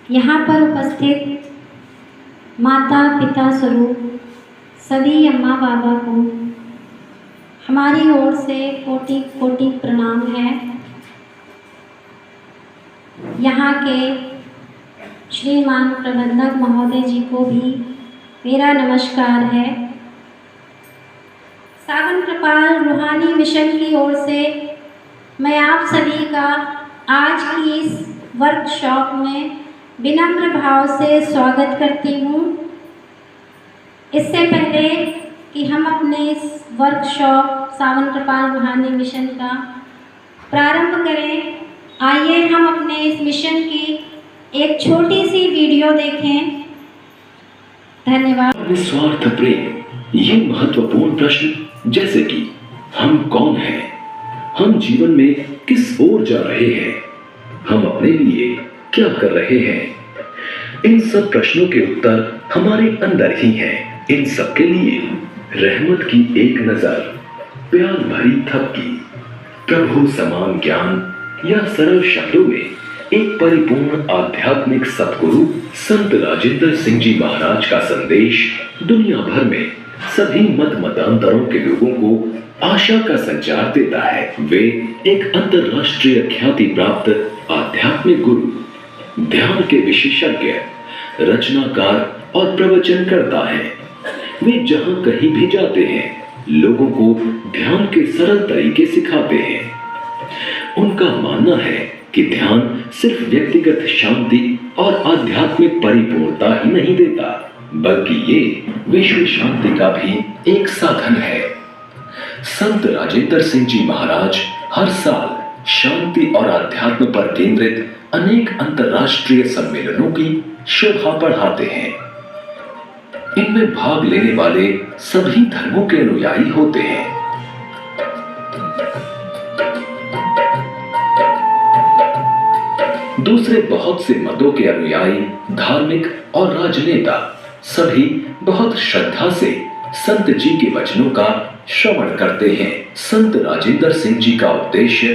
यहाँ पर उपस्थित माता पिता स्वरूप सभी अम्मा बाबा को हमारी ओर से कोटि कोटि प्रणाम है। यहाँ के श्रीमान प्रबंधक महोदय जी को भी मेरा नमस्कार है। सावन कृपाल रूहानी मिशन की ओर से मैं आप सभी का आज की इस वर्कशॉप में विनम्र भाव से स्वागत करती हूँ। इससे पहले कि हम अपने इस वर्कशॉप सावन कृपाल रूहानी मिशन का प्रारंभ करें, आइए हम अपने इस मिशन की एक छोटी सी वीडियो देखें। धन्यवाद। निस्वार्थ प्रेम, ये महत्वपूर्ण प्रश्न जैसे कि हम कौन हैं, हम जीवन में किस ओर जा रहे हैं, हम अपने लिए क्या कर रहे हैं, इन सब प्रश्नों के उत्तर हमारे अंदर ही हैं। इन सब के लिए रहमत की एक नजर, प्यार भरी थपकी, प्रभु समान ज्ञान या सरल शब्दों में एक परिपूर्ण आध्यात्मिक सतगुरु संत राजेंद्र सिंह जी महाराज का संदेश दुनिया भर में सभी मत मतांतरों के लोगों को आशा का संचार देता है। वे एक अंतरराष्ट्रीय ख्याति प्राप्त आध्यात्मिक गुरु, ध्यान के विशेषज्ञ, रचनाकार और प्रवचनकर्ता हैं। वे जहां कहीं भी जाते हैं, लोगों को ध्यान के सरल तरीके सिखाते हैं। उनका मानना है कि ध्यान सिर्फ व्यक्तिगत शांति और आध्यात्मिक परिपूर्णता ही नहीं देता, बल्कि ये विश्व शांति का भी एक साधन है। संत राजेंद्र सिंह जी महाराज हर साल शांति और अध्यात्म पर केंद्रित अनेक अंतर्राष्ट्रीय सम्मेलनों की शोभा बढ़ाते हैं। इनमें भाग लेने वाले सभी धर्मों के अनुयायी होते हैं। दूसरे बहुत से मतों के अनुयायी, धार्मिक और राजनेता सभी बहुत श्रद्धा से संत जी के वचनों का श्रवण करते हैं। संत राजेंद्र सिंह जी का उद्देश्य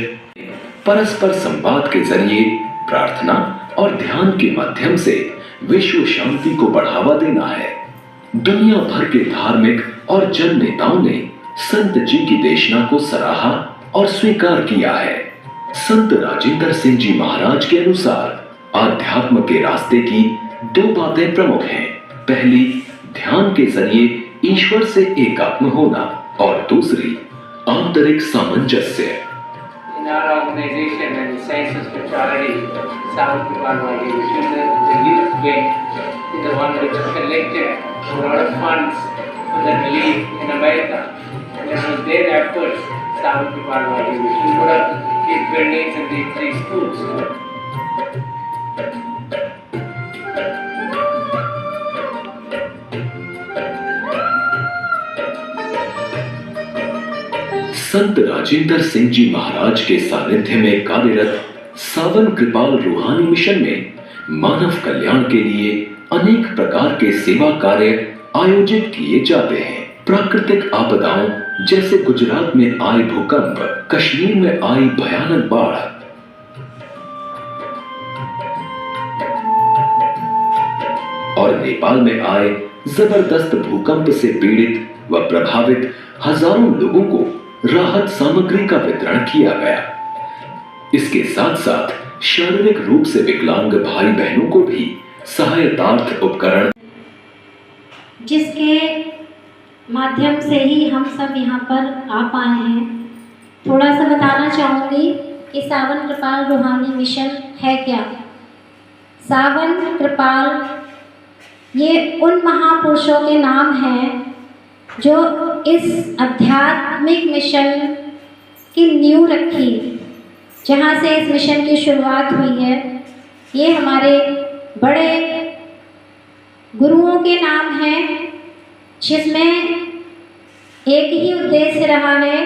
परस्पर संवाद के जरिए प्रार्थना और ध्यान के माध्यम से विश्व शांति को बढ़ावा देना है। दुनिया भर के धार्मिक और जन नेताओं ने संत जी की देशना को सराहा और स्वीकार किया है। संत राजेंद्र सिंह जी महाराज के अनुसार आध्यात्म के रास्ते की दो बातें प्रमुख हैं। पहली, ध्यान के जरिए ईश्वर से एकात्म होना और दूसरी, आंतरिक सामंजस्य। In our organization and Sciences for Charity, Savan Kripal Mission is the youth wing, is the one which collected a lot of funds for the relief in America. And it was their efforts, Savan Kripal Mission put up these buildings and these three schools. संत राजेंद्र सिंह जी महाराज के सानिध्य में कार्यरत सावन कृपाल रूहानी mission में मानव कल्याण के लिए अनेक प्रकार के सेवा कार्य आयोजित किए जाते हैं। प्राकृतिक आपदाओं जैसे गुजरात में आए भूकंप, कश्मीर में आई भयानक बाढ़, और नेपाल में आए जबरदस्त भूकंप से पीड़ित व प्रभावित हजारों लोगों को राहत सामग्री का वितरण किया गया। इसके साथ साथ शारीरिक रूप से विकलांग भाई बहनों को भी सहायतार्थ उपकरण, जिसके माध्यम से ही हम सब यहाँ पर आ पाए हैं। थोड़ा सा बताना चाहूँगी कि सावन कृपाल रूहानी मिशन है क्या। सावन कृपाल ये उन महापुरुषों के नाम हैं जो इस आध्यात्मिक मिशन की नींव रखी, जहाँ से इस मिशन की शुरुआत हुई है। ये हमारे बड़े गुरुओं के नाम हैं, जिसमें एक ही उद्देश्य रहा है,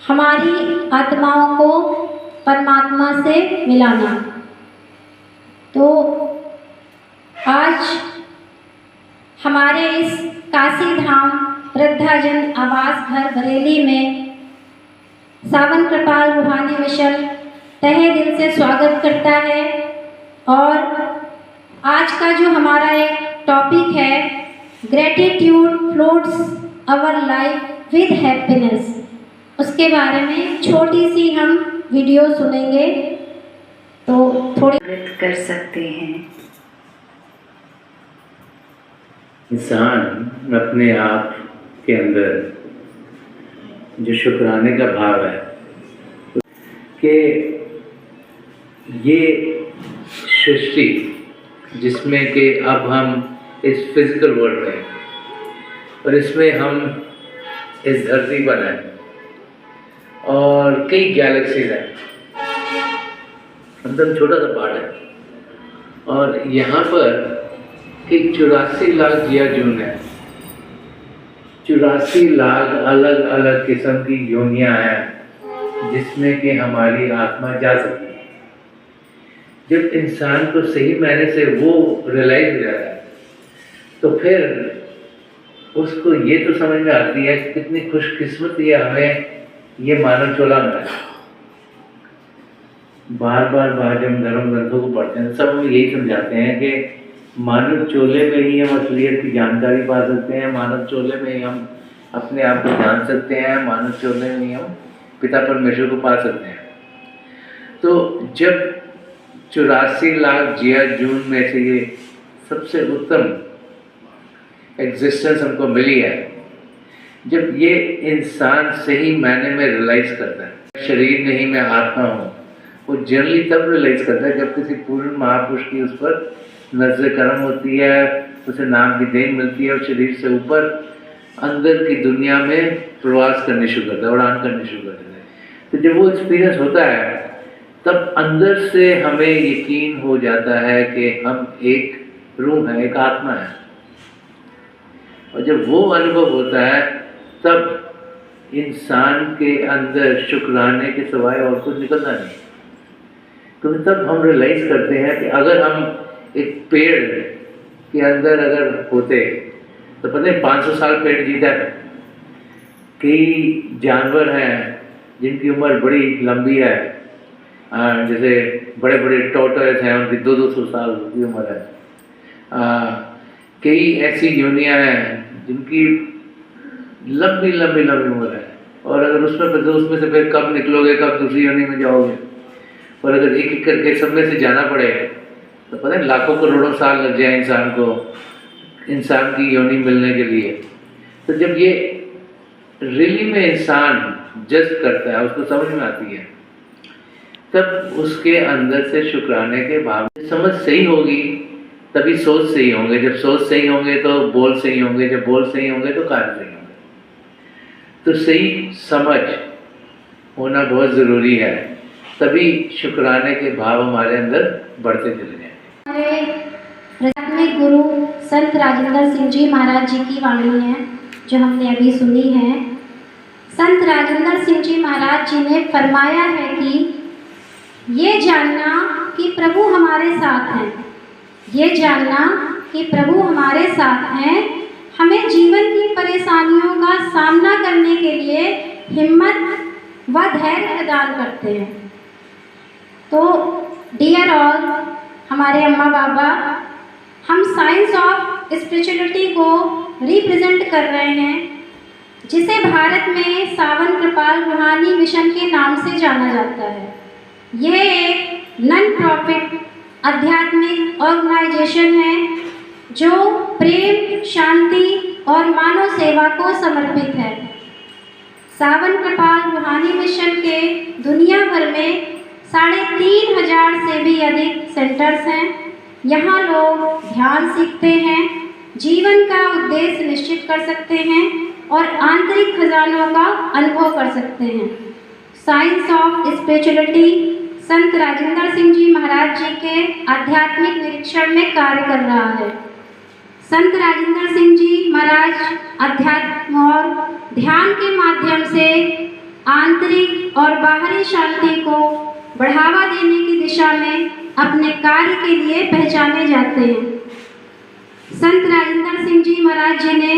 हमारी आत्माओं को परमात्मा से मिलाना। तो आज हमारे इस काशी धाम वृद्धाजन आवास घर बरेली में सावन कृपाल रूहानी मिशन तहे दिल से स्वागत करता है और आज का जो हमारा एक टॉपिक है, gratitude floats our life with happiness, उसके बारे में छोटी सी हम वीडियो सुनेंगे तो थोड़ी कर सकते हैं। इंसान अपने आप के अंदर जो शुक्राने का भाव है कि ये सृष्टि जिसमें कि अब हम इस फिजिकल वर्ल्ड में और इसमें हम इस धरती पर हैं और कई गैलेक्सीज हैं, एकदम छोटा सा पार्ट है और यहाँ पर एक 84 लाख जिया जून है। 84 लाख अलग अलग किस्म की योनियाँ हैं जिसमें कि हमारी आत्मा जा सकती है। जब इंसान को सही मायने से वो रियलाइज हो जाता है तो फिर उसको ये तो समझ में आती है कि कितनी खुशकिस्मती है हमें ये मानव चोला मिला है। बार बार जब धर्म ग्रंथों को पढ़ते हैं सब हम यही समझाते हैं कि मानव चोले में ही हम असलियत की जानकारी पा सकते हैं, मानव चोले में ही हम अपने आप को जान सकते हैं, मानव चोले में ही हम पिता परमेश्वर को पा सकते हैं। तो जब 84 लाख जिया जून में से ये सबसे उत्तम एग्जिस्टेंस हमको मिली है, जब ये इंसान सही मायने में रियलाइज करता है शरीर नहीं मैं आत्मा हूँ, वो जनरली तब रियलाइज करता है जब किसी पूर्ण महापुरुष की उस पर नजर करम होती है, उसे नाम की देन मिलती है और शरीर से ऊपर अंदर की दुनिया में प्रवास करने शुरू करता है, उड़ान करने शुरू कर देता है। तो जब वो एक्सपीरियंस होता है तब अंदर से हमें यकीन हो जाता है कि हम एक रूह है, एक आत्मा है। और जब वो अनुभव होता है तब इंसान के अंदर शुक्राने के सिवाय और कुछ निकलता नहीं, क्योंकि तब हम रियलाइज करते हैं कि अगर हम एक पेड़ के अंदर अगर होते तो पता है 500 साल पेड़ जीता है। कई जानवर हैं जिनकी उम्र बड़ी लंबी है, जैसे बड़े बड़े टॉर्टोइस हैं, उनकी 200-200 साल की उम्र है। कई ऐसी योनियाँ हैं जिनकी लंबी उम्र है और अगर उसमें से फिर कब निकलोगे, कब दूसरी योनि में जाओगे, और अगर एक एक करके सब में से जाना पड़े तो पता है लाखों करोड़ों साल लग जाए इंसान की योनि मिलने के लिए। तो जब ये रियली में इंसान जज करता है, उसको समझ में आती है, तब उसके अंदर से शुक्राने के भाव समझ सही होगी तभी सोच सही होंगे, जब सोच सही होंगे तो बोल सही होंगे, जब बोल सही होंगे तो कार्य सही होंगे। तो सही समझ होना बहुत ज़रूरी है, तभी शुक्राने के भाव हमारे अंदर बढ़ते चले जाएंगे। हमारे आध्यात्मिक गुरु संत राजेंद्र सिंह जी महाराज जी की वाणी है जो हमने अभी सुनी है। संत राजेंद्र सिंह जी महाराज जी ने फरमाया है कि ये जानना कि प्रभु हमारे साथ हैं, ये जानना कि प्रभु हमारे साथ हैं हमें जीवन की परेशानियों का सामना करने के लिए हिम्मत व धैर्य प्रदान करते हैं। तो डियर ऑल, हमारे अम्मा बाबा, हम साइंस ऑफ स्पिरिचुअलिटी को रिप्रेजेंट कर रहे हैं, जिसे भारत में सावन कृपाल रूहानी मिशन के नाम से जाना जाता है। यह एक नॉन प्रॉफिट आध्यात्मिक ऑर्गेनाइजेशन है जो प्रेम, शांति और मानव सेवा को समर्पित है। सावन कृपाल रूहानी मिशन के दुनिया भर में 3500 से भी अधिक सेंटर्स हैं। यहाँ लोग ध्यान सीखते हैं, जीवन का उद्देश्य निश्चित कर सकते हैं और आंतरिक खजानों का अनुभव कर सकते हैं। साइंस ऑफ स्पिरिचुअलिटी संत राजेंद्र सिंह जी महाराज जी के आध्यात्मिक निरीक्षण में कार्य कर रहा है। संत राजेंद्र सिंह जी महाराज अध्यात्म और ध्यान के माध्यम से आंतरिक और बाहरी शांति को बढ़ावा देने की दिशा में अपने कार्य के लिए पहचाने जाते हैं। संत राजेंद्र सिंह जी महाराज जी ने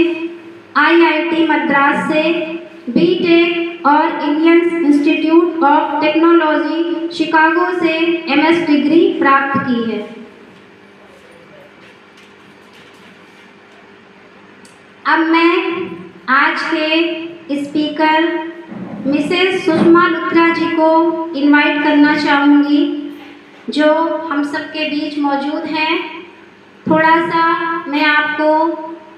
IIT मद्रास से BTech और Indian institute of technology Chicago से MS डिग्री प्राप्त की है। अब मैं आज के स्पीकर मिसेस सुषमा लुथरा जी को इनवाइट करना चाहूँगी, जो हम सबके बीच मौजूद हैं। थोड़ा सा मैं आपको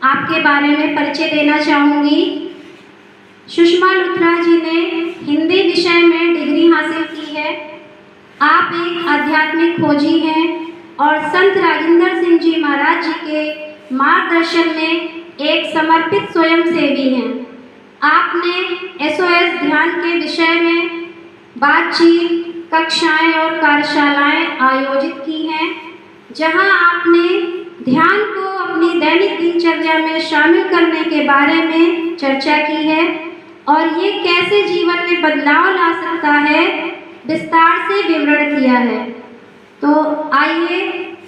आपके बारे में परिचय देना चाहूँगी। सुषमा लुथरा जी ने हिंदी विषय में डिग्री हासिल की है। आप एक आध्यात्मिक खोजी हैं और संत राजेंद्र सिंह जी महाराज जी के मार्गदर्शन में एक समर्पित स्वयंसेवी हैं। आपने SOS ध्यान के विषय में बातचीत, कक्षाएं और कार्यशालाएं आयोजित की हैं, जहां आपने ध्यान को अपनी दैनिक दिनचर्या में शामिल करने के बारे में चर्चा की है और ये कैसे जीवन में बदलाव ला सकता है, विस्तार से विवरण किया है। तो आइए,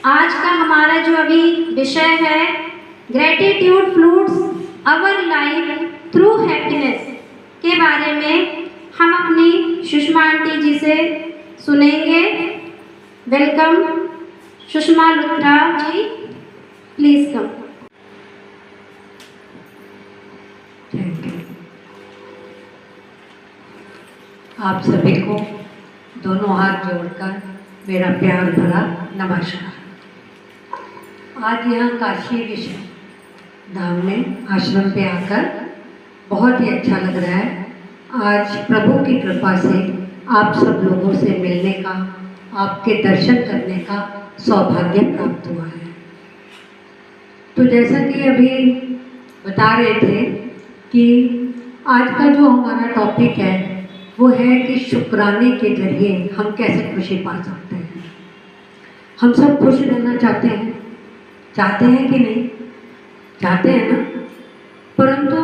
आज का हमारा जो अभी विषय है, gratitude floods our life through happiness, के बारे में हम अपनी सुषमा आंटी जी से सुनेंगे। Welcome Sushma Luthra ji, please come. Thank you. आप सभी को दोनों हाथ जोड़कर मेरा प्यार भरा नमस्कार। आज यहाँ काशी विश्व धाम में आश्रम पे आकर बहुत ही अच्छा लग रहा है। आज प्रभु की कृपा से आप सब लोगों से मिलने का, आपके दर्शन करने का सौभाग्य प्राप्त हुआ है। तो जैसा कि अभी बता रहे थे कि आज का जो हमारा टॉपिक है वो है कि शुक्राने के जरिए हम कैसे खुशी पा सकते हैं। हम सब खुश रहना चाहते हैं कि नहीं? चाहते हैं ना। परंतु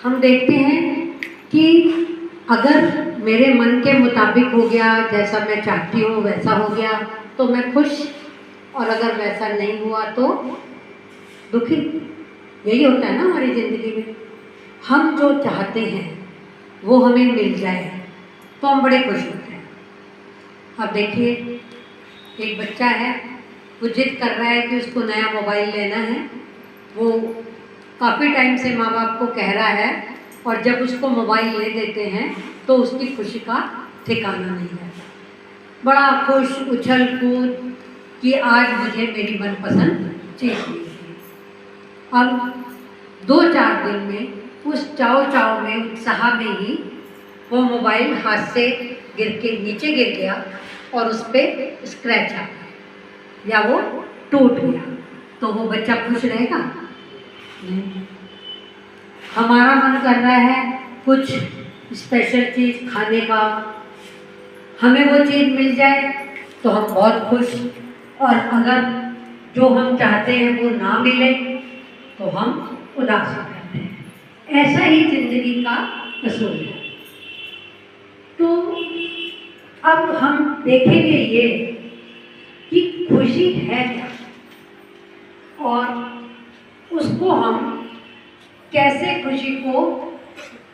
हम देखते हैं कि अगर मेरे मन के मुताबिक हो गया, जैसा मैं चाहती हूँ वैसा हो गया तो मैं खुश, और अगर वैसा नहीं हुआ तो दुखी। यही होता है ना हमारी ज़िंदगी में। हम जो चाहते हैं वो हमें मिल जाए तो हम बड़े खुश होते हैं। अब देखिए, एक बच्चा है, वो जिद कर रहा है कि उसको नया मोबाइल लेना है। वो काफ़ी टाइम से माँ बाप को कह रहा है, और जब उसको मोबाइल ले देते हैं तो उसकी खुशी का ठिकाना नहीं है। बड़ा खुश, उछल कूद कि आज मुझे मेरी मनपसंद चीज़ मिली। अब 2-4 दिन में उस चाव में, उत्साह में ही वो मोबाइल हाथ से गिर के नीचे गिर गया और उस पर स्क्रैच आ गया या वो टूट गया। तो वो बच्चा खुश रहेगा? नहीं। हमारा मन कर रहा है कुछ स्पेशल चीज़ खाने का, हमें वो चीज़ मिल जाए तो हम बहुत खुश, और अगर जो हम चाहते हैं वो ना मिले तो हम उदास हो जाते हैं। ऐसा ही जिंदगी का असूल है। तो अब हम देखेंगे ये कि खुशी है क्या, और उसको हम कैसे, खुशी को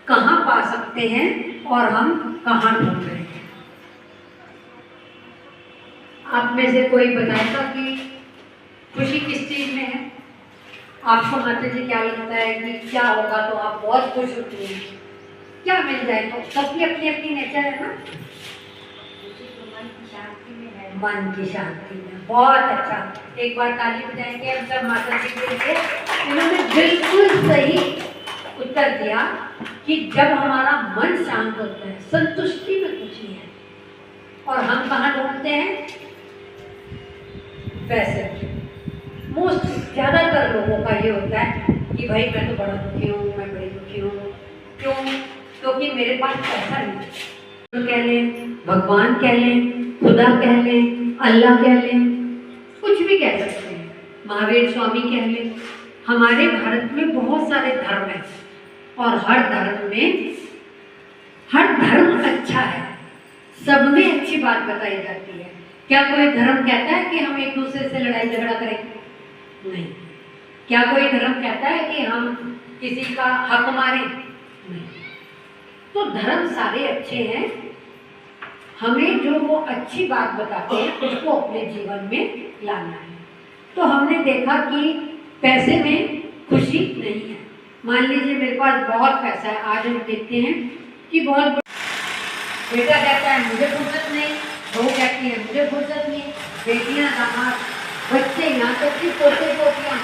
कहाँ पा सकते हैं और हम कहाँ ढूंढ रहे हैं। आप में से कोई बताएगा कि खुशी किस चीज़ में है? आपको माता जी क्या लगता है कि क्या होगा तो आप बहुत खुश होती हैं? क्या मिल जाए तो? सबकी अपनी अपनी नेचर है ना। मन की शांति में। बहुत अच्छा, एक बार ताली बजाएंगे हम सब माता जी के लिए। इन्होंने बिल्कुल सही उत्तर दिया कि जब हमारा मन शांत होता है, संतुष्टि में खुशी है। और हम कहाँ ढूंढते हैं? पैसे। मोस्ट ज़्यादातर लोगों का ये होता है कि भाई मैं तो बड़ा दुखी हूँ, मैं बड़ी दुखी हूँ। क्यों? क्योंकि मेरे पास पैसा नहीं है। तो कह लें, भगवान कह लें, खुदा कह लें, अल्लाह कह लें, कुछ भी कह सकते हैं, महावीर स्वामी कह लें। हमारे भारत में बहुत सारे धर्म हैं और हर धर्म अच्छा है, सब में अच्छी बात बताई जाती है। क्या कोई धर्म कहता है कि हम एक दूसरे से लड़ाई झगड़ा करें? नहीं। क्या कोई धर्म कहता है कि हम किसी का हक मारें? नहीं। तो धर्म सारे अच्छे हैं, हमें जो वो अच्छी बात बताते हैं उसको अपने जीवन में लाना है। तो हमने देखा कि पैसे में खुशी नहीं है। मान लीजिए मेरे पास बहुत पैसा है, आज हम देखते हैं कि बहुत बेटा कहता है मुझे फुर्सत नहीं, बहू कहती है मुझे फुर्सत नहीं, बेटियां दामाद बच्चे यहाँ तक कि पोते पोतियाँ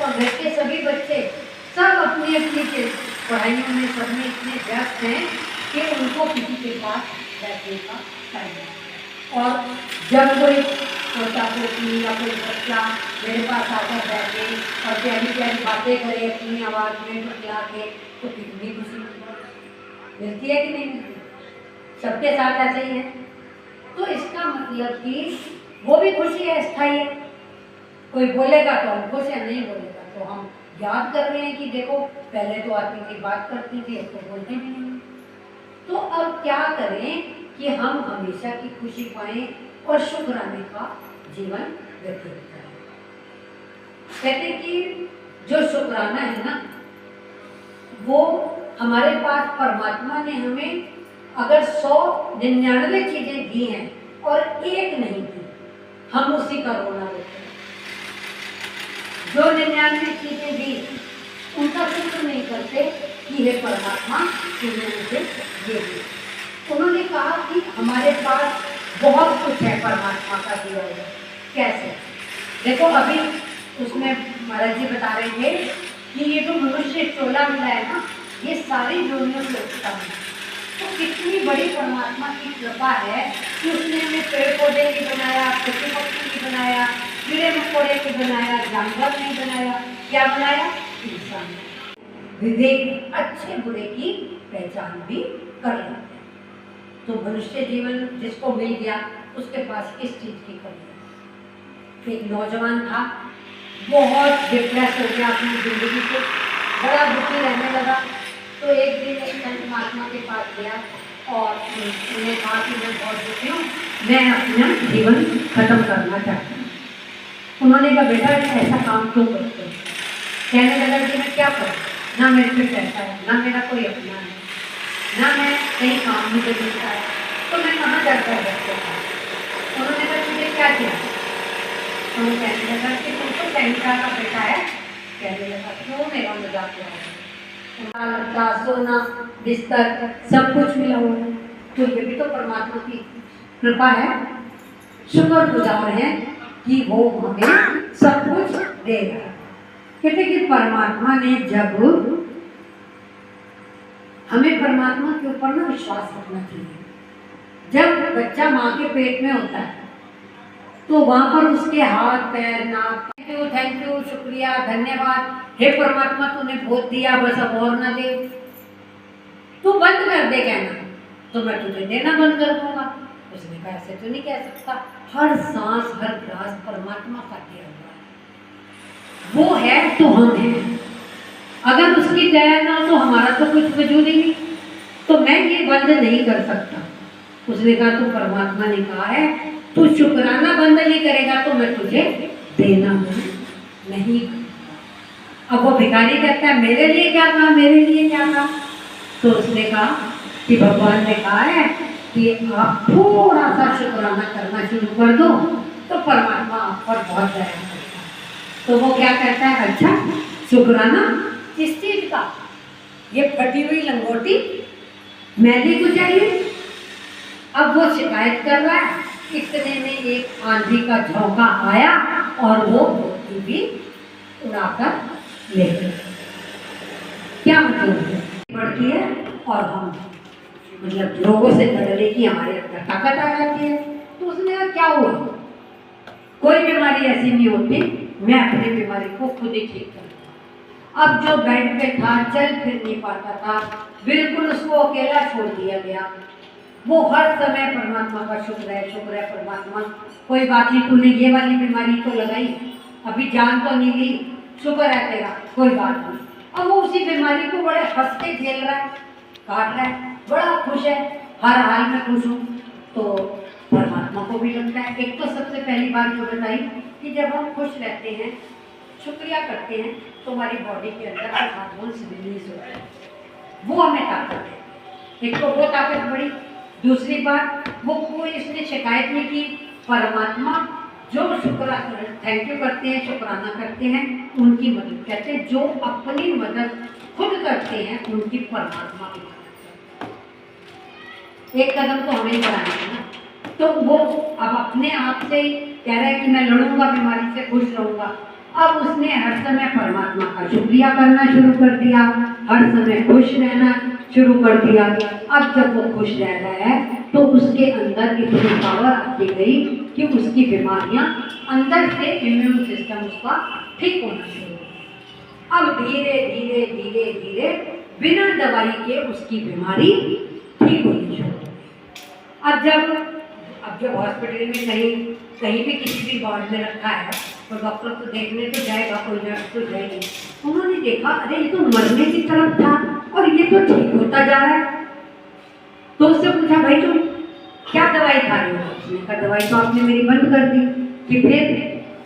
और घर के सभी बच्चे सब अपनी अपनी के पढ़ाइयों में सब में इतने व्यस्त हैं कि उनको किसी के पास बैठने का टाइम नहीं। और जब कोई पोता पोती या कोई बच्चा मेरे पास आकर बैठे और प्यारी प्यारी बातें करे अपनी आवाज़ में बतला के, तो कितनी खुशी मिलती है कि नहीं मिलती? सबके साथ ऐसे ही है। तो इसका मतलब कि वो भी खुशी है, स्थायी है। कोई बोलेगा तो हम खुश है, नहीं बोलेगा तो हम याद कर रहे हैं कि देखो पहले तो आती थी बात करती थी, अब तो बोलते भी नहीं। तो अब क्या करें कि हम हमेशा की खुशी पाएं और शुक्राने का जीवन व्यतीत करें। कहते कि जो शुक्राना है ना, वो हमारे पास परमात्मा ने हमें अगर 199 चीजें दी हैं और एक नहीं दी, हम उसी का रोना रोते हैं। जो 99 चीजें दी उनका शुक्र नहीं करते कि हे परमात्मा तुमने मुझे ये दी। उन्होंने कहा कि हमारे पास बहुत कुछ है परमात्मा का दिया हुआ। कैसे? देखो अभी उसमें महाराज जी बता रहे थे कि ये जो मनुष्य चोला मिला है ना, ये सारी जोनियों से उत्तम है। तो कितनी बड़ी परमात्मा की कृपा है कि उसने हमें पेड़ पौधे नहीं बनाया, पशु पक्षी नहीं बनाया, कीड़े मकोड़े नहीं बनाया, जानवर नहीं बनाया, क्या बनाया? इंसान। विवेक अच्छे बुरे की पहचान भी कर लेते हैं। तो मनुष्य जीवन जिसको मिल गया उसके पास किस चीज़ की कमी है? एक नौजवान था, बहुत डिप्रेस हो गया अपनी जिंदगी से, बड़ा दुखी रहने लगा। तो एक दिन एक संत महात्मा के पास गया और उन्हें कहा कि मैं बहुत दुखी हूँ, मैं अपना जीवन खत्म करना चाहता हूँ। उन्होंने कहा बेटा ऐसा काम क्यों करते हो? कहने लगा कि मैं क्या करूँ, ना मेरे पे पैसा है, ना मेरा कोई अपना है, ना मैं कहीं काम मुझे मिलता है, तो मैं कहाँ जाकर बैठता हूँ। उन्होंने कहा तुझे क्या किया? तो वो कहने लगा कि तुम तो सैनिका का बेटा है। कहने लगा क्यों मेरा मजाक उड़ा रहे हो? लड़का सोना बिस्तर सब कुछ मिला हुआ है, तो ये भी तो परमात्मा की कृपा है। शुक्रगुजार हैं कि वो हमें सब कुछ दे रहा है। कहते कि परमात्मा ने जब हमें परमात्मा के ऊपर ना विश्वास रखना चाहिए। जब बच्चा माँ के पेट में होता है तो वहाँ पर उसके हाथ पैर नाक थैंक यू शुक्रिया धन्यवाद, हे परमात्मा तूने बहुत दिया बस अब और ना दे, तू बंद कर दे कहना तो मैं तुझे देना बंद कर दूंगा। उसने कहा ऐसे तो नहीं कह सकता, हर सांस हर ग्रास परमात्मा का दिया हुआ है, वो है तो हम हैं। अगर उसकी दया ना हो तो हमारा तो कुछ वजूद ही नहीं, तो मैं ये बंद नहीं कर सकता। उसने कहा तू परमात्मा ने कहा है तू शुक्राना बंद नहीं करेगा तो मैं तुझे देना नहीं। अब वो भिखारी कहता है मेरे लिए क्या था, मेरे लिए क्या था? तो उसने कहा कि भगवान ने कहा है कि आप थोड़ा सा शुक्राना करना शुरू कर दो तो परमात्मा आप पर बहुत दया करता है। तो वो क्या कहता है, अच्छा शुक्राना किस चीज का? ये फटी हुई लंगोटी मैली गुजरी। अब वो शिकायत कर रहा है, इतने में एक आंधी का झोंका आया और वो धोती भी उड़ाकर ले गई। क्या मतलब है? बढ़ती है और हम मतलब लोगों से लड़ने की हमारे अंदर ताकत आ जाती है। तो उसने कहा क्या हुआ, कोई बीमारी ऐसी नहीं होती, मैं अपनी बीमारी को खुद ही ठीक करूँ। अब जो बेड पे था, चल फिर नहीं पाता था, बिल्कुल उसको अकेला छोड़ दिया गया। वो हर समय परमात्मा का शुक्र है परमात्मा, कोई बात नहीं तूने ये वाली बीमारी तो लगाई, अभी जान तो नहीं ली, शुक्र है तेरा, कोई बात नहीं। अब वो उसी बीमारी को बड़े हंस के झेल रहा है, काट रहा है, बड़ा खुश है, हर हाल में खुश हूँ। तो परमात्मा को भी लगता है। एक तो सबसे पहली बात जो बताई कि जब हम खुश रहते हैं, शुक्रिया करते हैं, तो हमारी बॉडी के अंदर हार्मोन्स रिलीज होते हैं, वो हमें ताकत है। एक तो वो ताकत बड़ी, दूसरी बात वो कोई इसने शिकायत नहीं की, परमात्मा जो थैंक यू करते हैं, शुक्राना करते हैं, उनकी मदद कहते हैं। जो अपनी मदद खुद करते हैं उनकी परमात्मा की मदद करते हैं। एक कदम तो हमें बढ़ाना है ना। तो वो अब अपने आप से कह रहा है कि मैं लड़ूंगा बीमारी से, खुश रहूंगा। अब उसने हर समय परमात्मा का शुक्रिया करना शुरू कर दिया, हर समय खुश रहना शुरू कर दिया। अब जब वो खुश रह रहा है तो उसके अंदर इतनी पावर आती गई कि उसकी बीमारियां अंदर से इम्यून सिस्टम उसका ठीक होना शुरू हो। अब धीरे धीरे धीरे धीरे बिना दवाई के उसकी बीमारी ठीक होनी शुरू हो। अब जब हॉस्पिटल में कहीं भी किसी भी वार्ड में रखा है तो डॉक्टर तो देखने तो जाएगा, कोई नर्स तो जाएगी। उन्होंने देखा अरे ये तो मरने की तरफ था और ये तो ठीक होता जा रहा है। तो उससे पूछा भाई तुम क्या दवाई खा रहे हो? उसने कहा दवाई तो आपने मेरी बंद कर दी। कि फिर?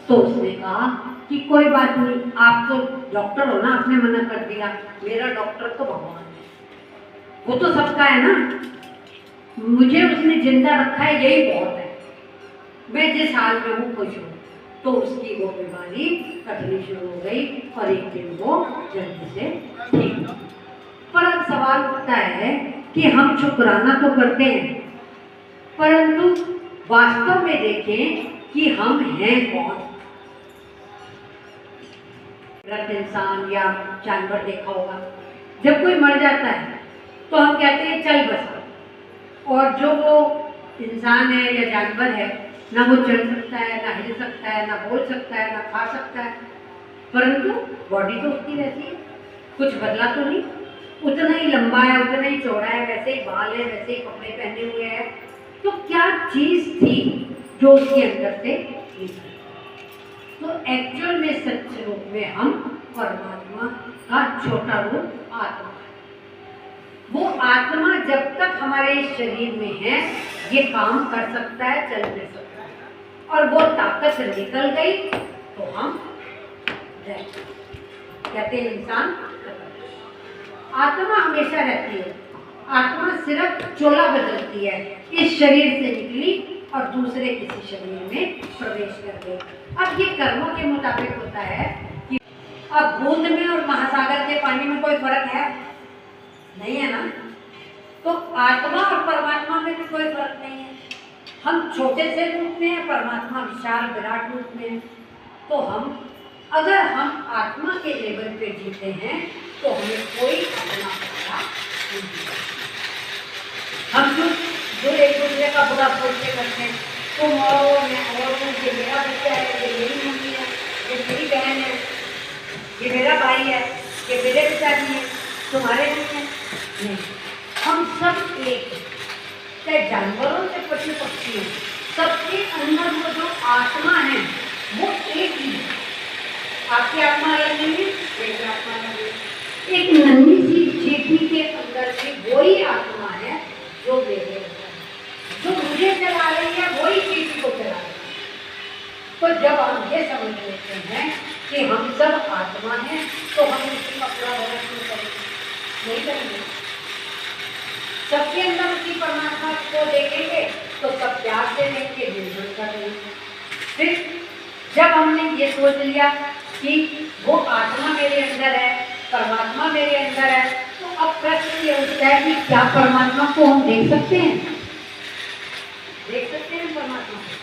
तो उसने कहा कि कोई बात नहीं, आप तो डॉक्टर हो ना, आपने मना कर दिया। मेरा डॉक्टर तो भगवान है, वो तो सबका है ना। मुझे उसने जिंदा रखा है, यही बहुत है। मैं जिस हाल में हूँ खुश हूँ। तो उसकी वो बीमारी कटनी शुरू हो गई और एक दिन वो जल्दी से ठीक हो। पर अब सवाल उठता है कि हम शुक्राना तो करते हैं, परंतु वास्तव में देखें कि हम हैं कौन? मृत इंसान या जानवर देखा होगा, जब कोई मर जाता है तो हम कहते हैं चल बसा। और जो वो इंसान है या जानवर है, ना वो चल सकता है, ना हिल सकता है, ना बोल सकता है, ना खा सकता है, परंतु बॉडी तो उसकी रहती है, कुछ बदला तो नहीं। उतना ही लंबा है, उतना ही चौड़ा है, वैसे ही बाल है, वैसे ही कपड़े पहने हुए हैं। तो क्या चीज़ थी जो उसके अंदर से निकली? तो एक्चुअल में सच्चे रूप में हम परमात्मा का छोटा रूप आत्मा है। वो आत्मा जब तक हमारे शरीर में है ये काम कर सकता है, चल भी सकता है। और वो ताकत निकल गई तो हम कहते हैं इंसान। आत्मा हमेशा रहती है, आत्मा सिर्फ चोला बदलती है, इस शरीर से निकली और दूसरे किसी शरीर में प्रवेश कर गई। अब ये कर्मों के मुताबिक होता है कि अब बूंद में और महासागर के पानी में कोई फर्क है? नहीं है ना। तो आत्मा और परमात्मा में भी कोई फर्क नहीं है। हम छोटे से रूप में हैं, परमात्मा विशाल विराट रूप में है। तो अगर हम आत्मा के लेवल पे जीते हैं तो हमें कोई अपना पता नहीं है। हम जो एक दूसरे का बुरा सोचते करते हैं, तुम और मैं और हूँ, ये मेरा बच्चा है, ये मेरी मम्मी है, ये मेरी बहन है, ये मेरा भाई है, ये मेरे पिताजी हैं, तुम्हारे नहीं है। नहीं, हम सब एक हैं। चाहे जानवरों से पशु पक्षी हैं, सबके अंदर वो जो आत्मा है वो एक ही है। आपकी आत्मा अलग नहीं है, मेरी आत्मा अलग है। एक नन्ही सी चीटी के अंदर भी वही आत्मा है जो मेरे अंदर है, जो मुझे चला रही है वही चीटी को चला रही है। तो जब हम ये समझ लेते हैं कि हम सब आत्मा हैं तो हम उसी कपड़ा बना क्यों करेंगे? नहीं करेंगे। सबके अंदर उसी परमात्मा को देखेंगे तो सब प्यार से देखेंगे, निर्भर करेंगे। फिर जब हमने ये सोच लिया कि वो आत्मा मेरे अंदर है, परमात्मा मेरे अंदर है, तो अब प्रश्न ये उठता है कि क्या परमात्मा को हम देख सकते हैं? देख सकते हैं परमात्मा को?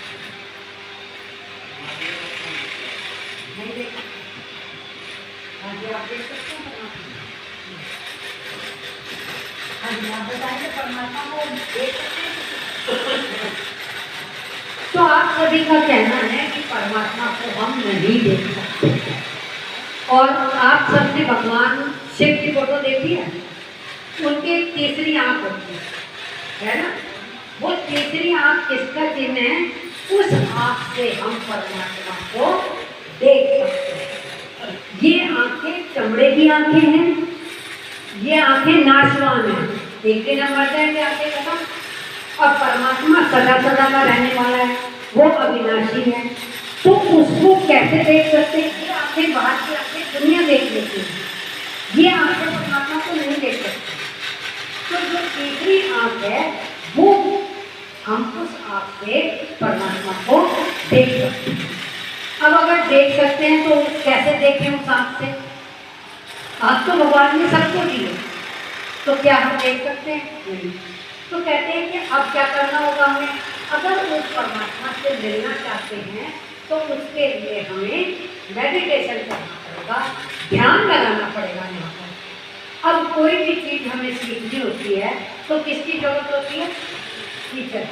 नहीं देख सकते। हाँ जी, आप देख सकते हैं परमात्मा? हाँ जी, आप बताएंगे परमात्मा को देख सकते हैं? तो आप सभी का कहना है कि परमात्मा को हम नहीं देख सकते। और आप सबने भगवान शिव की फोटो देखी है? उनकी तीसरी आंख होती है ना? वो तीसरी आंख किसका चिन्ह है? उस आंख से हम परमात्मा को देख सकते हैं। ये आंखें चमड़े की आंखें हैं, ये आंखें नाशवान हैं, एक दिन हम मर जाएंगे, आंखें खत्म। और परमात्मा सदा सदा का रहने वाला है, वो अविनाशी है। तो उसको कैसे देख सकते हैं? ये आंखें बाहर की आंखें दुनिया देख लेती हैं, ये आंखें परमात्मा को नहीं देख सकती। तो जो तीसरी आंख है वो हम उस आँख से परमात्मा को देख सकते हैं। अब अगर देख सकते हैं तो कैसे देखें उस आँख से? आँख तो भगवान ने सबको दी है, तो क्या हम देख सकते हैं? नहीं। तो कहते हैं कि अब क्या करना होगा हमें? अगर उस परमात्मा से मिलना चाहते हैं तो उसके लिए हमें मेडिटेशन करना पड़ेगा, ध्यान लगाना पड़ेगा यहाँ पर। अब कोई भी चीज़ हमें सीखनी होती है तो किसकी जरूरत होती है? टीचर।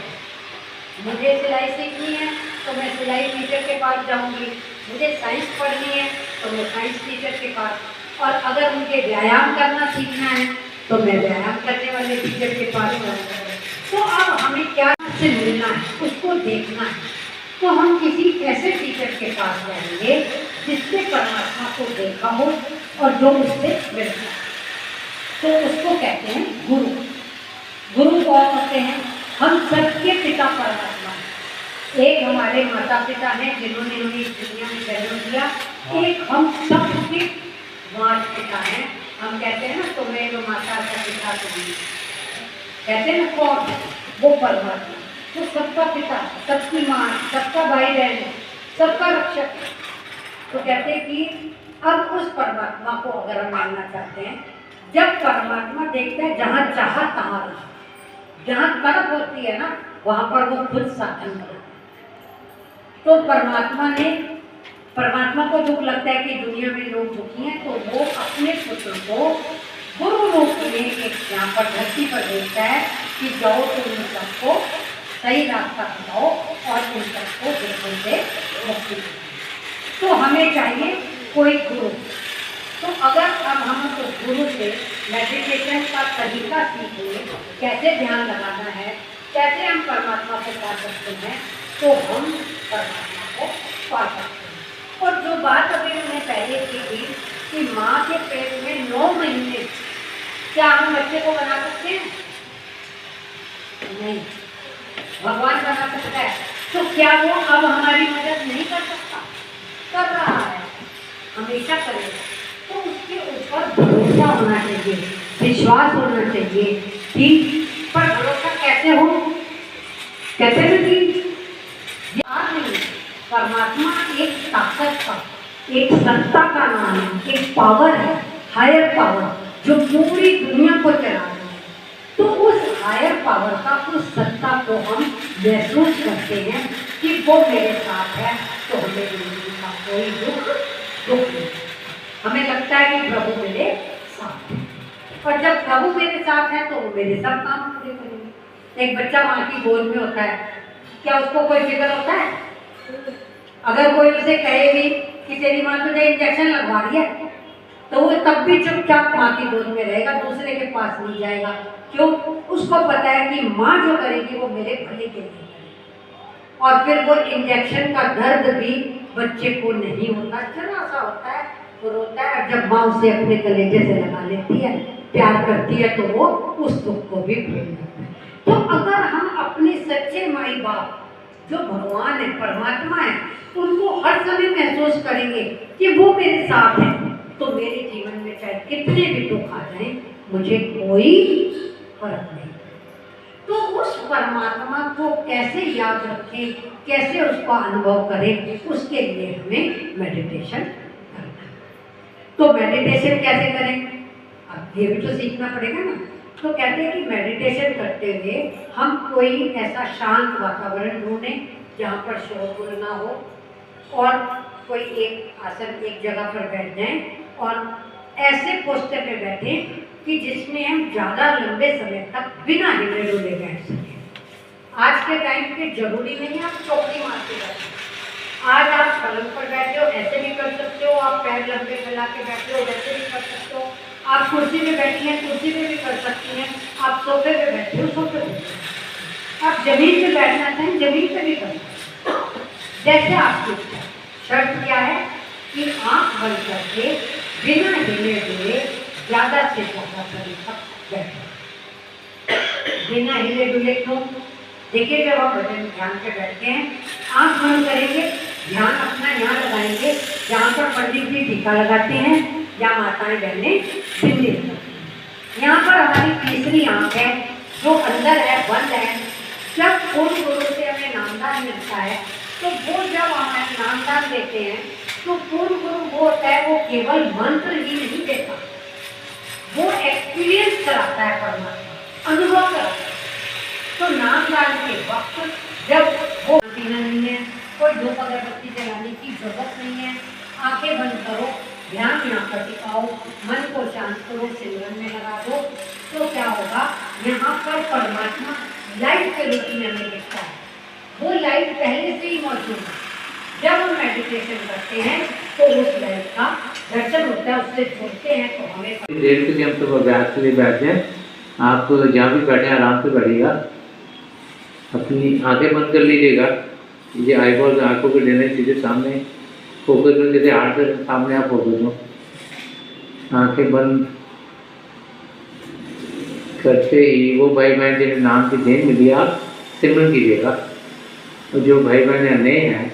मुझे सिलाई सीखनी है तो मैं सिलाई टीचर के पास जाऊंगी, मुझे साइंस पढ़नी है तो मैं साइंस टीचर के पास, और अगर मुझे व्यायाम करना सीखना है तो मैं व्यायाम करने वाले टीचर के पास जाऊँगा। तो अब हमें क्या से मिलना है, उसको देखना है, तो हम किसी ऐसे टीचर के पास जाएंगे जिसने परमात्मा को देखा हो और जो उससे मिलता है, तो उसको कहते हैं गुरु। गुरु कौन होते हैं? हम सबके पिता परमात्मा हैं। एक हमारे माता पिता हैं जिन्होंने हमें इस दुनिया में जन्म दिया, एक हम सबके माता पिता हैं। हम कहते हैं ना तुम्हें जो माता का पिता तुम्हें कहते हैं ना, कौन? वो परमात्मा, वो सबका पिता, सबकी माँ, सबका भाई बहन, सबका रक्षक। तो कहते हैं कि अब उस परमात्मा को अगर हम मानना चाहते हैं, जब परमात्मा देखता है जहाँ चाहा तहाँ रहा, जहाँ तड़प होती है ना वहाँ पर वो खुद साधन करता है। तो परमात्मा को दुख लगता है कि दुनिया में लोग दुखी हैं, तो वो अपने पुत्र को गुरु रूप में एक यहाँ पर धरती पर भेजता है कि जाओ तुम इन सबको सही रास्ता बताओ और इन सबको दुखों से मुक्ति दो। तो हमें चाहिए कोई गुरु। तो अगर अब हम तो गुरु से मेडिटेशन का तरीका सीख लें, कैसे ध्यान लगाना है, कैसे हम परमात्मा को पा सकते हैं, तो हम परमात्मा को पा सकते हैं। और जो बात अभी मैंने पहले की थी कि माँ के पेट में 9 महीने क्या हम बच्चे को बना सकते हैं? नहीं, भगवान बना सकता है। तो क्या वो अब हमारी मदद नहीं कर सकता? कर रहा है, हमेशा करेगा। तो उसके ऊपर भरोसा होना चाहिए, विश्वास होना चाहिए कि पर भरोसा कैसे हो? कहते हैं कि आज नहीं, परमात्मा एक ताकत का, एक सत्ता का नाम है, एक पावर है, हायर पावर जो पूरी दुनिया को चला रही है। तो उस हायर पावर का, उस सत्ता को हम महसूस करते हैं कि वो मेरे साथ है, तो हमें जिंदगी का कोई दुख नहीं। हमें लगता है कि प्रभु मेरे साथ है, और जब प्रभु मेरे साथ है तो वो मेरे सब काम पूरे करेंगे। एक बच्चा माँ की गोद में होता है, क्या उसको कोई फिक्र होता है? अगर कोई उसे कहे भी कि तेरी माँ तुझे इंजेक्शन लगवा रही है, तो वो तब भी चुपचाप माँ की गोद में रहेगा, दूसरे के पास नहीं जाएगा। क्यों? उसको पता है कि माँ जो करेगी वो मेरे भले के लिए करेगी। और फिर वो इंजेक्शन का दर्द भी बच्चे को नहीं होता, जरा सा होता है, वो रोता है, और जब माँ उसे अपने कलेजे से लगा लेती है, प्यार करती है, तो वो उस दुख को भी भूल जाता है। तो अगर हम अपने सच्चे माई बाप जो भगवान है, परमात्मा है, उनको हर समय महसूस करेंगे कि वो मेरे साथ है, तो मेरे जीवन में चाहे कितने भी दुख आ जाए मुझे कोई फर्क नहीं। तो उस परमात्मा को कैसे याद रखें, कैसे उसका अनुभव करें, उसके लिए हमें मेडिटेशन करना है। तो मेडिटेशन कैसे करें? अब ये भी तो सीखना पड़ेगा ना। तो कहते हैं कि मेडिटेशन करते हुए हम कोई ऐसा शांत वातावरण ढूंढें जहाँ पर शोरगुल ना हो, और कोई एक आसन एक जगह पर बैठ जाएं, और ऐसे पोस्टर पे बैठें कि जिसमें हम ज़्यादा लंबे समय तक बिना हिले डुले बैठ सकें। आज के टाइम पे जरूरी नहीं है आप चौकड़ी मार के बैठे, आज आप पलंग पर बैठे हो, ऐसे भी कर सकते हो, आप पैर लंबे फैला के बैठे हो, वैसे भी कर सकते हो, आप कुर्सी पे बैठी हैं, कुर्सी पे भी कर सकती हैं, आप सोफे पे बैठे हो, सोफे पे, आप जमीन पे बैठना चाहें जमीन पे भी कर सकते हो, जैसे आपकी इच्छा। शर्त क्या है कि आँख बंद करके बिना हिले डुले ज़्यादा से ज़्यादा समय तक बैठे, बिना हिले डुले। क्यों? देखिए, जब हम भजन ध्यान पे बैठते हैं, आँख बंद करेंगे, ध्यान अपना यहाँ लगाएंगे जहाँ पर पंडित जी टीका लगाते हैं या माताएं बहनें बिंदी लगाती हैं। यहाँ पर हमारी तीसरी आँख है जो अंदर है, बंद है, जब पूर्व गुरु से हमें नामदान मिलता है तो वो जब हमें नामदान देते हैं तो पूर्व गुरु वो होता है, वो केवल मंत्र ही नहीं देता, वो एक्सपीरियंस कराता है, परमात्मा अनुभव कराता है। तो नामदान के वक्त जब वो पीना नहीं है, कोई धूप अगरबत्ती जलाने की जरूरत नहीं है, आंखें बंद करो, ध्यान यहाँ पर टिकाओ, मन को शांत करो, सिमरन में लगा दो, तो क्या होगा, यहाँ पर परमात्मा लाइट के रूप में हमें दिखता है। वो लाइट पहले से ही मौजूद है। जब हम मेडिटेशन करते हैं तो उस लाइट का दर्शन होता है, उससे जुड़ते हैं तो हमें देर के लिए हम तो अभ्यास के लिए बैठते हैं। आप जहाँ भी बैठे हैं आराम से बैठिएगा, अपनी आंखें बंद कर लीजिएगा, ये आईबॉल आंखों के लेने सीधे सामने फोकस में, जैसे हाथ से सामने आप फोकस हो, आंखें बंद करते ही वो भाई बहन जिन्हें नाम की देन मिली आप सिमरन कीजिएगा। और जो भाई बहन नए हैं,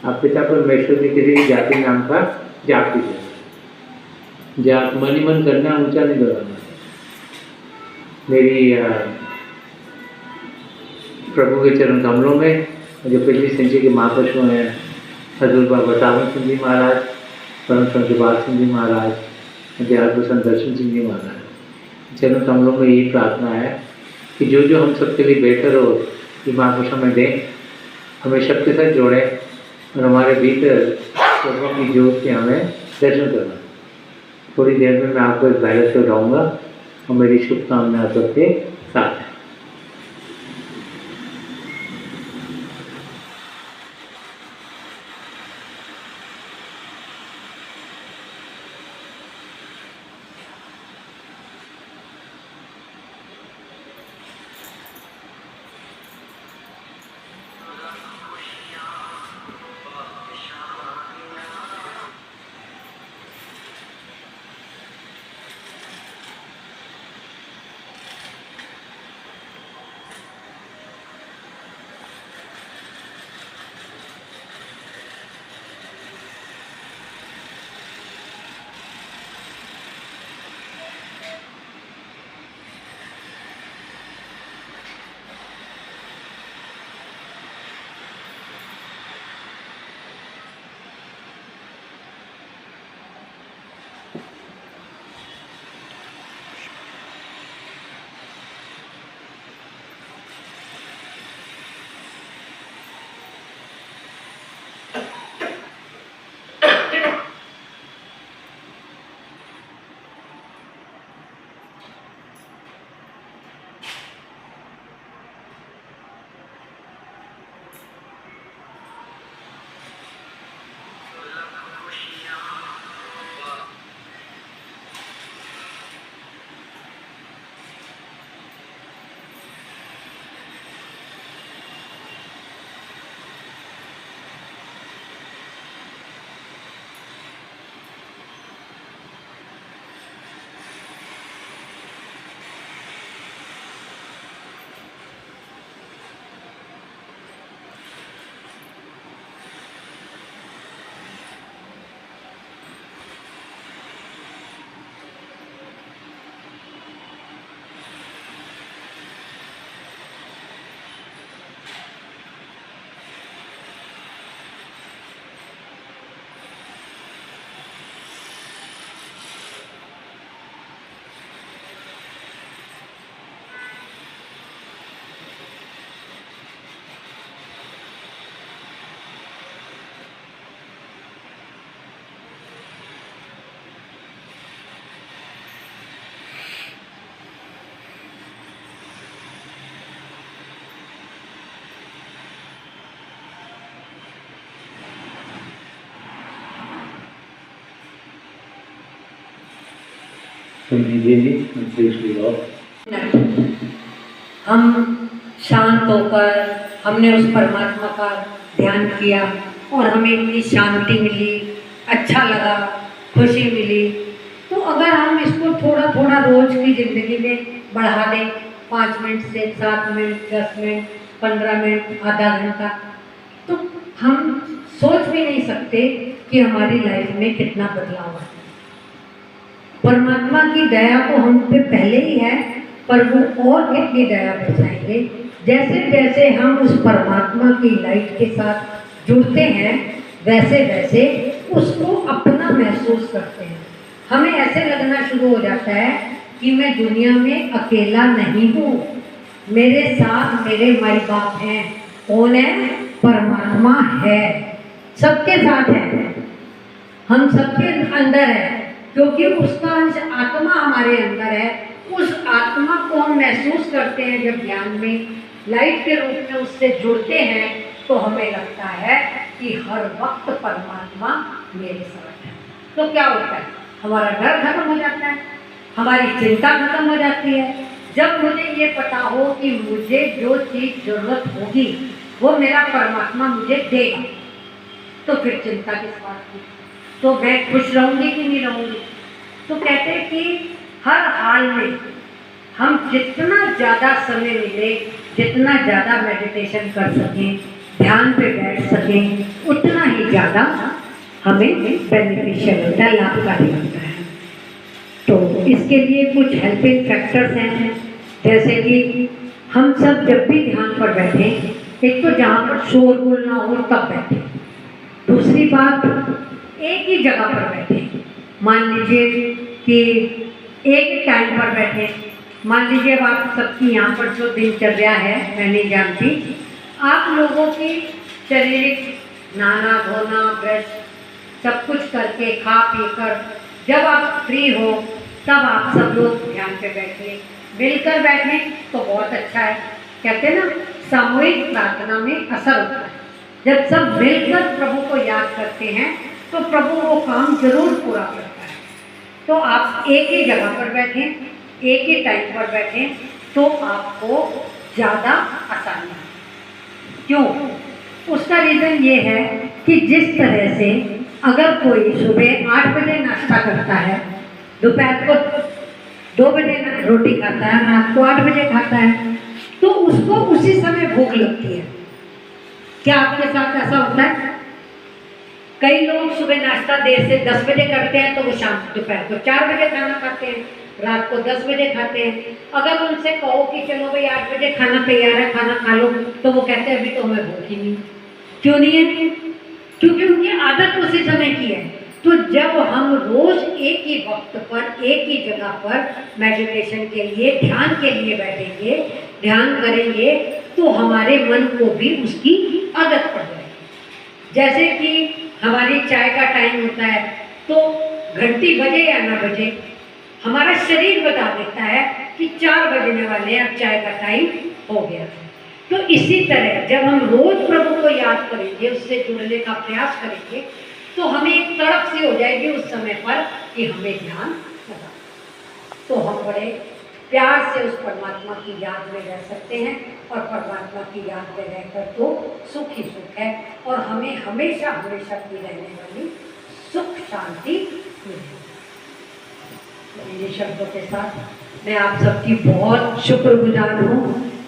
आप पिता परमेश्वर की किसी भी जाति नाम का जाप कीजिएगा। जाप मन ही मन करना, ऊंचा नहीं करना। मेरी प्रभु के चरण कमलों में जो पिछली संचय के महापुरुष हैं, हजूर बाबा सावन सिंह जी महाराज, परम संत जवाहर सिंह जी महाराज, अध्यात्म संत दर्शन सिंह जी महाराज, चरण कमलों में यही प्रार्थना है कि जो जो हम सबके लिए बेहतर हो, ये महापुरुष हमें दें, हमें सबके साथ जोड़ें और हमारे भीतर प्रभु की ज्योत के हमें दर्शन करना। थोड़ी देर में मैं आपको इस वायरस से उठाऊँगा और मेरी शुभकामनाएं आप सबके साथ है। हम शांत होकर हमने उस परमात्मा का ध्यान किया और हमें इतनी शांति मिली, अच्छा लगा, खुशी मिली। तो अगर हम इसको थोड़ा थोड़ा रोज की ज़िंदगी में बढ़ा दें, 5 मिनट से 7 मिनट, 10 मिनट, 15 मिनट, आधा घंटा, तो हम सोच भी नहीं सकते कि हमारी लाइफ में कितना बदलाव है। परमात्मा की दया तो हम पे पहले ही है, पर वो और कितनी दया बरसाएंगे जैसे जैसे हम उस परमात्मा की लाइट के साथ जुड़ते हैं वैसे वैसे उसको अपना महसूस करते हैं। हमें ऐसे लगना शुरू हो जाता है कि मैं दुनिया में अकेला नहीं हूँ, मेरे साथ मेरे माई बाप हैं। कौन है? परमात्मा है, सबके साथ है, हम सबके अंदर है, क्योंकि उसका अंश आत्मा हमारे अंदर है। उस आत्मा को हम महसूस करते हैं। जब ध्यान में लाइट के रूप में उससे जुड़ते हैं तो हमें लगता है कि हर वक्त परमात्मा मेरे साथ है। तो क्या होता है? हमारा डर खत्म हो जाता है, हमारी चिंता खत्म हो जाती है। जब मुझे ये पता हो कि मुझे जो चीज़ जरूरत होगी वो मेरा परमात्मा मुझे देगा, तो फिर चिंता किस बात की? तो मैं खुश रहूँगी कि नहीं रहूँगी? तो कहते हैं कि हर हाल में हम जितना ज़्यादा समय मिले, जितना ज़्यादा मेडिटेशन कर सकें, ध्यान पे बैठ सकें, उतना ही ज़्यादा हमें बेनिफिशियल होता है, लाभकारी होता है। तो इसके लिए कुछ हेल्पिंग फैक्टर्स हैं, जैसे कि हम सब जब भी ध्यान पर बैठें, एक तो जहाँ पर शोरगुल ना हो तब बैठें। दूसरी बात, एक ही जगह पर बैठें। मान लीजिए कि एक ही टाइम पर बैठें। मान लीजिए आप सबकी यहाँ पर जो दिनचर्या है मैं नहीं जानती, आप लोगों की शारीरिक नहाना धोना ब्रश सब कुछ करके खा पी कर जब आप फ्री हो तब आप सब लोग ध्यान पे बैठिए। मिलकर बैठें तो बहुत अच्छा है। कहते हैं ना, सामूहिक प्रार्थना में असर होता है। जब सब मिलकर प्रभु को याद करते हैं तो प्रभु वो काम जरूर पूरा करता है। तो आप एक ही जगह पर बैठें, एक ही टाइम पर बैठें तो आपको ज़्यादा आसानी है। क्यों? उसका रीज़न ये है कि जिस तरह से अगर कोई सुबह 8 बजे नाश्ता करता है, दोपहर को 2 बजे रोटी खाता है, रात को 8 बजे खाता है, तो उसको उसी समय भूख लगती है। क्या आपके साथ ऐसा होता है? कई लोग सुबह नाश्ता देर से 10 बजे करते हैं तो वो शाम दोपहर को 4 बजे खाना खाते हैं, रात को 10 बजे खाते हैं। अगर उनसे कहो कि चलो भाई 8 बजे खाना तैयार है, खाना खा लो, तो वो कहते हैं अभी तो हमें भूख ही नहीं। क्यों नहीं है? क्योंकि उनकी आदत उसी समय की है। तो जब हम रोज एक ही वक्त पर एक ही जगह पर मेडिटेशन के लिए ध्यान के लिए बैठेंगे, ध्यान करेंगे, तो हमारे मन को भी उसकी आदत पड़ जाएगी। जैसे कि हमारी चाय का टाइम होता है तो घंटी बजे या ना बजे हमारा शरीर बता देता है कि 4 बजने वाले हैं, अब चाय का टाइम हो गया। तो इसी तरह जब हम रोज प्रभु को याद करेंगे, उससे जुड़ने का प्रयास करेंगे, तो हमें एक तड़प सी हो जाएगी उस समय पर कि हमें ध्यान लगा। तो हम बड़े प्यार से उस परमात्मा की याद में रह सकते हैं, और परमात्मा की याद में रहकर तो सुख ही सुख है, और हमें हमेशा हमेशा की रहने वाली सुख शांति मिलेगी। मेरे शब्दों के साथ मैं आप सबकी बहुत शुक्रगुजार हूँ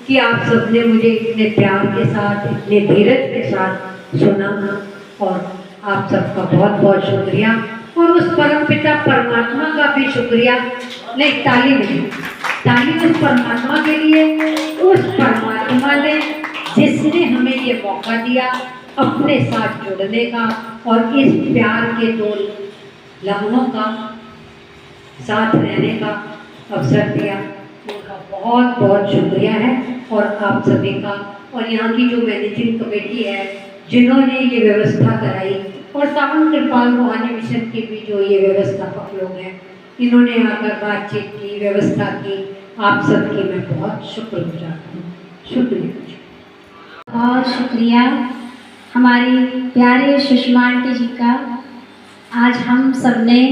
कि आप सबने मुझे इतने प्यार के साथ, इतने धीरज के साथ सुना, और आप सबका बहुत बहुत शुक्रिया। और उस परमपिता परमात्मा का भी शुक्रिया। नहीं, ताली नहीं, ताली उस परमात्मा के लिए, उस परमात्मा ने जिसने हमें ये मौका दिया अपने साथ जुड़ने का और इस प्यार के 2 लम्हों का साथ रहने का अवसर दिया। उनका बहुत बहुत शुक्रिया है। और आप सभी का, और यहाँ की जो मैनेजिंग कमेटी है जिन्होंने ये व्यवस्था कराई, और सावन कृपाल रूहानी मिशन की भी जो ये व्यवस्थापक लोग हैं, इन्होंने आकर बातचीत की, व्यवस्था की, आप सबकी मैं बहुत शुक्रगुजार हूँ। शुक्रिया। बहुत शुक्रिया हमारी प्यारे सुषमा आंटी जी का। आज हम सब ने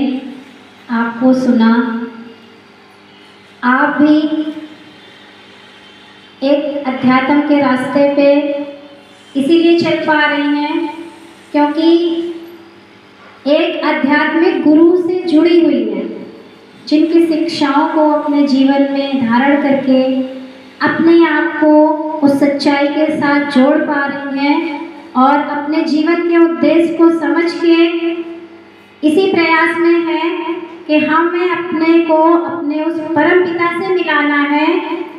आपको सुना। आप भी एक अध्यात्म के रास्ते पे इसीलिए चल पा रही हैं क्योंकि एक आध्यात्मिक गुरु से जुड़ी हुई हैं, जिनकी शिक्षाओं को अपने जीवन में धारण करके अपने आप को उस सच्चाई के साथ जोड़ पा रही हैं, और अपने जीवन के उद्देश्य को समझ के इसी प्रयास में है कि हमें अपने को अपने उस परम पिता से मिलाना है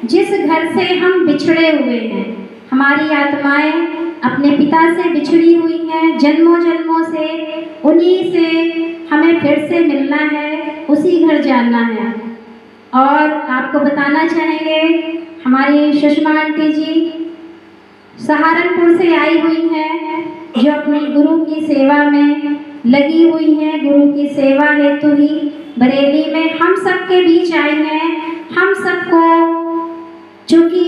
जिस घर से हम बिछड़े हुए हैं। हमारी आत्माएं अपने पिता से बिछड़ी हुई हैं जन्मों जन्मों से, उन्हीं से हमें फिर से मिलना है, उसी घर जाना है। और आपको बताना चाहेंगे हमारी सुषमा आंटी जी सहारनपुर से आई हुई हैं, जो अपनी गुरु की सेवा में लगी हुई हैं। गुरु की सेवा हेतु ही बरेली में हम सबके बीच आई हैं। हम सबको, चूँकि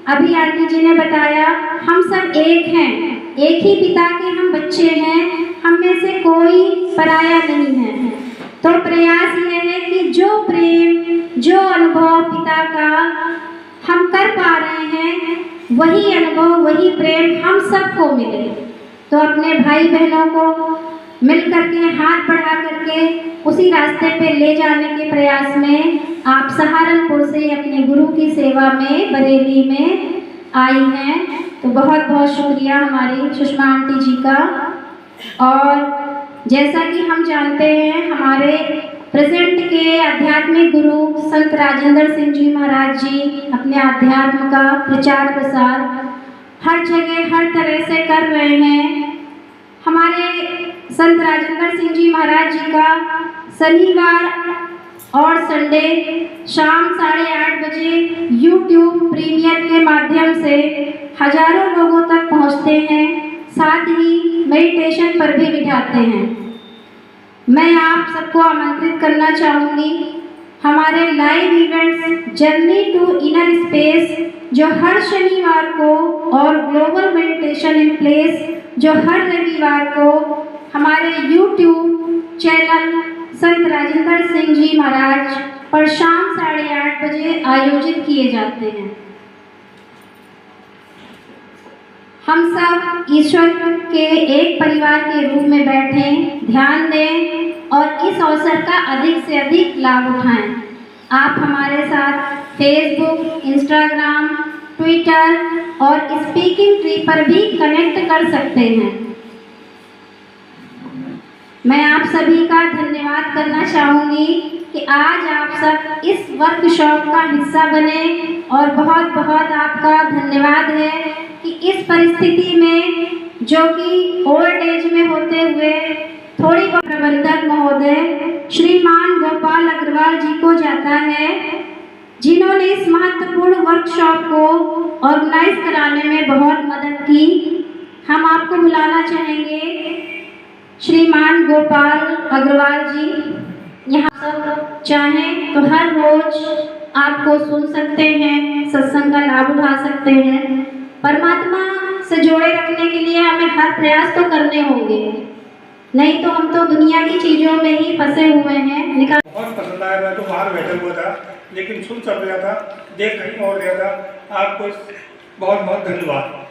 अभी आंटी जी ने बताया, हम सब एक हैं, एक ही पिता के हम बच्चे हैं, हम में से कोई पराया नहीं है। तो प्रयास यह है कि जो प्रेम, जो अनुभव पिता का हम कर पा रहे हैं, वही अनुभव, वही प्रेम हम सबको मिले। तो अपने भाई बहनों को मिल करके, हाथ बढ़ा करके उसी रास्ते पे ले जाने के प्रयास में आप सहारनपुर से अपने गुरु की सेवा में बरेली में आई हैं। तो बहुत बहुत शुक्रिया हमारी सुषमा आंटी जी का। और जैसा कि हम जानते हैं, हमारे प्रेजेंट के आध्यात्मिक गुरु संत राजेंद्र सिंह जी महाराज जी अपने अध्यात्म का प्रचार प्रसार हर जगह हर तरह से कर रहे हैं। हमारे संत राजेंद्र सिंह जी महाराज जी का शनिवार और संडे शाम 8:30 बजे YouTube प्रीमियर के माध्यम से हजारों लोगों तक पहुंचते हैं, साथ ही मेडिटेशन पर भी बिठाते हैं। मैं आप सबको आमंत्रित करना चाहूँगी हमारे live events journey to inner space, जो हर शनिवार को, और ग्लोबल मेडिटेशन इन प्लेस, जो हर रविवार को हमारे YouTube चैनल संत राजेंद्र सिंह जी महाराज पर शाम 8:30 बजे आयोजित किए जाते हैं। हम सब ईश्वर के एक परिवार के रूप में बैठें, ध्यान दें और इस अवसर का अधिक से अधिक लाभ उठाएं। आप हमारे साथ फेसबुक, इंस्टाग्राम, ट्विटर और स्पीकिंग ट्री पर भी कनेक्ट कर सकते हैं। मैं आप सभी का धन्यवाद करना चाहूँगी कि आज आप सब इस वर्कशॉप का हिस्सा बने, और बहुत बहुत आपका धन्यवाद है कि इस परिस्थिति में, जो कि ओल्ड एज में होते हुए थोड़ी बहुत प्रबंधक महोदय श्रीमान गोपाल अग्रवाल जी को जाता है, जिन्होंने इस महत्वपूर्ण वर्कशॉप को ऑर्गेनाइज कराने में बहुत मदद की। हम आपको बुलाना चाहेंगे श्रीमान गोपाल अग्रवाल जी। यहाँ सब चाहें तो हर रोज आपको सुन सकते हैं, सत्संग का लाभ उठा सकते हैं। परमात्मा से जोड़े रखने के लिए हमें हर प्रयास तो करने होंगे, नहीं तो हम तो दुनिया की चीज़ों में ही फंसे हुए हैं। बहुत पसंद आया। मैं तो बाहर बैठा हुआ था, लेकिन सुन सब गया था, देख कहीं और गया था। आपको बहुत बहुत धन्यवाद।